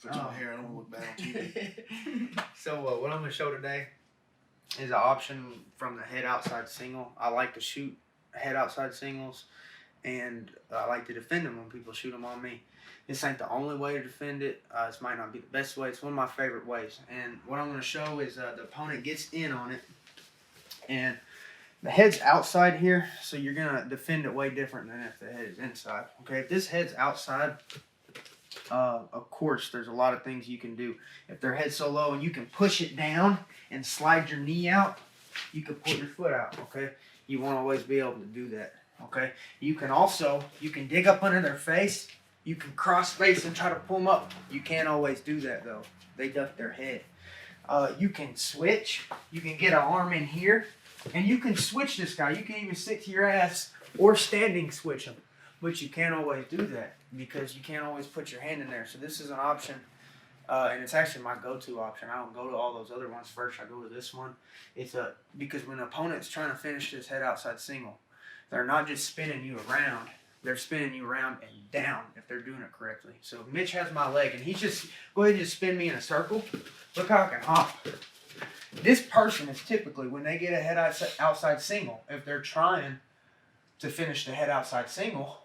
touching my hair. I don't want to look bad on TV. So what I'm going to show today is an option from the head outside single. I like to shoot head outside singles, and I like to defend them when people shoot them on me. This ain't the only way to defend it. This might not be the best way. It's one of my favorite ways. And what I'm going to show is the opponent gets in on it, and the head's outside here, so you're going to defend it way different than if the head is inside. Okay, if this head's outside, of course, there's a lot of things you can do. If their head's so low and you can push it down and slide your knee out, you can pull your foot out, okay? You won't always be able to do that, okay? You can dig up under their face. You can cross face and try to pull them up. You can't always do that, though. They duck their head. You can switch. You can get an arm in here, and you can switch this guy. You can even sit to your ass or standing switch him. But you can't always do that because you can't always put your hand in there. So this is an option, and it's actually my go-to option. I don't go to all those other ones first. I go to this one. Because when an opponent's trying to finish this head outside single, they're not just spinning you around. They're spinning you around and down if they're doing it correctly. So Mitch has my leg, and he's just, go ahead and just spin me in a circle. Look how I can hop. This person is typically, when they get a head outside single, if they're trying to finish the head outside single,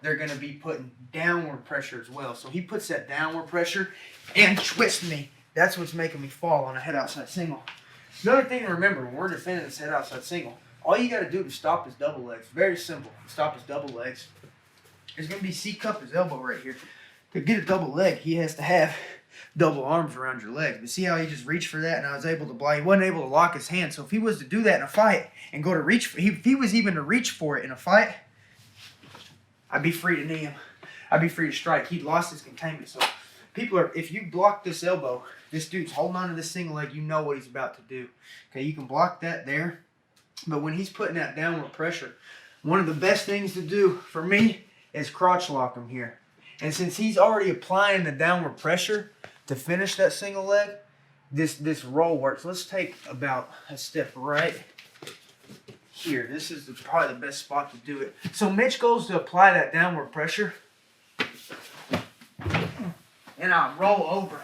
they're going to be putting downward pressure as well. So he puts that downward pressure and twists me. That's what's making me fall on a head outside single. Another thing to remember when we're defending this head outside single, all you got to do to stop his double legs, very simple, stop his double legs, is going to be C-cup his elbow right here. To get a double leg, he has to have double arms around your legs. But see how he just reached for that, and I was able to block. He wasn't able to lock his hand. So if he was to do that in a fight and go to reach, if he was even to reach for it in a fight, I'd be free to knee him. I'd be free to strike. He'd lost his containment. So if you block this elbow, this dude's holding on to this single leg, you know what he's about to do. Okay, you can block that there. But when he's putting that downward pressure, one of the best things to do for me is crotch lock him here. And since he's already applying the downward pressure to finish that single leg, this roll works. Let's take about a step right here. This is probably the best spot to do it. So Mitch goes to apply that downward pressure, and I roll over.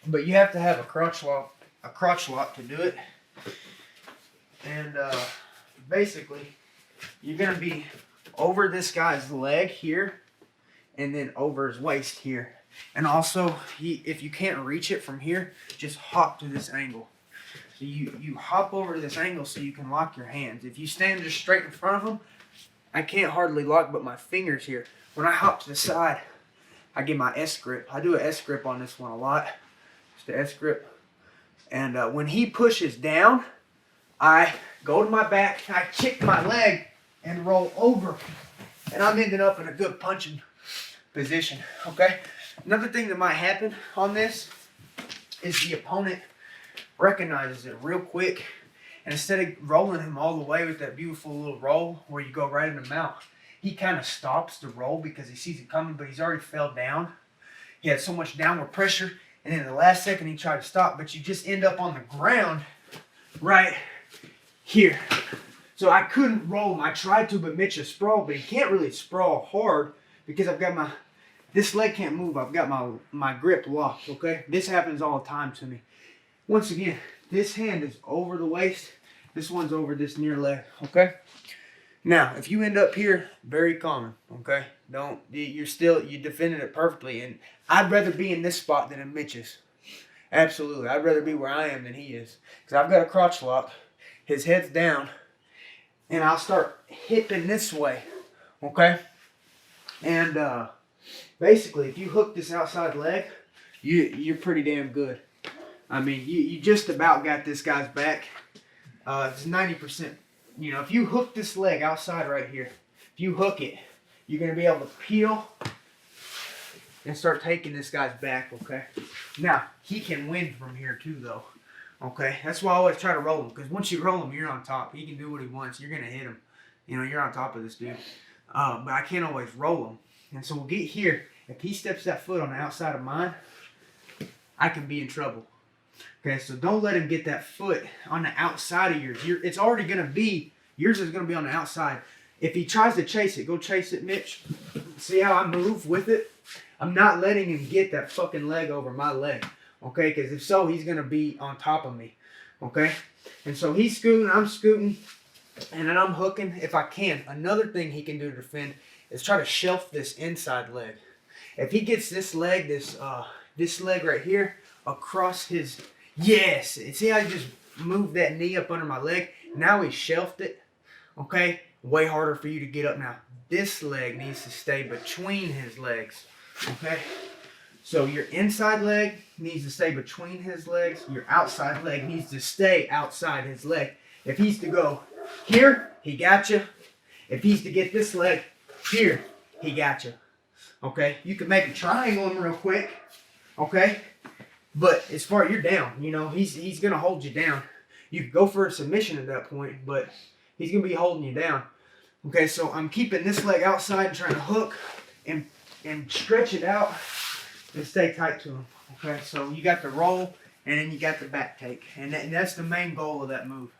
But you have to have a crotch lock to do it. And basically, you're going to be over this guy's leg here, and then over his waist here. And also, if you can't reach it from here, just hop to this angle. So you hop over to this angle so you can lock your hands. If you stand just straight in front of him, I can't hardly lock but my fingers here. When I hop to the side, I get my S grip. I do an S grip on this one a lot. Just the S grip. And when he pushes down, I go to my back, I kick my leg, and roll over. And I'm ending up in a good punching position, okay? Another thing that might happen on this is the opponent recognizes it real quick. And instead of rolling him all the way with that beautiful little roll where you go right in the mouth, he kind of stops the roll because he sees it coming, but he's already fell down. He had so much downward pressure, and then in the last second he tried to stop, but you just end up on the ground right here. So I couldn't roll him. I tried to, but Mitch is sprawled, but he can't really sprawl hard because I've got this leg can't move. I've got my grip locked, okay? This happens all the time to me. Once again, this hand is over the waist. This one's over this near leg, okay? Now, if you end up here, very common, okay? You defended it perfectly, and I'd rather be in this spot than in Mitch's. Absolutely. I'd rather be where I am than he is. Because I've got a crotch lock. His head's down. And I'll start hipping this way. Okay? And basically, if you hook this outside leg, you're pretty damn good. I mean, you just about got this guy's back. It's 90%. You know, if you hook this leg outside right here, if you hook it, you're going to be able to peel and start taking this guy's back, okay? Now, he can win from here too, though, okay? That's why I always try to roll him, because once you roll him, you're on top. He can do what he wants. You're going to hit him. You know, you're on top of this dude. But I can't always roll him. And so we'll get here. If he steps that foot on the outside of mine, I can be in trouble. Okay, so don't let him get that foot on the outside of yours. It's already going to be, yours is going to be on the outside. If he tries to chase it, go chase it, Mitch. see how I move with it? I'm not letting him get that fucking leg over my leg. Okay, because if so, he's gonna be on top of me. Okay, and so he's scooting, I'm scooting, and then I'm hooking if I can. Another thing he can do to defend is try to shelf this inside leg. If he gets this leg, this leg right here across his, yes, see how I just moved that knee up under my leg? Now he shelved it. Okay, way harder for you to get up now. This leg needs to stay between his legs. Okay, so your inside leg needs to stay between his legs. Your outside leg needs to stay outside his leg. If he's to go here, he got you. If he's to get this leg here, he got you. Okay, you can make a triangle him real quick. Okay, but as far as you're down, you know, he's gonna hold you down. You can go for a submission at that point, but he's gonna be holding you down. Okay, so I'm keeping this leg outside and trying to hook and stretch it out and stay tight to him. Okay, so you got the roll and then you got the back take, and that's the main goal of that move.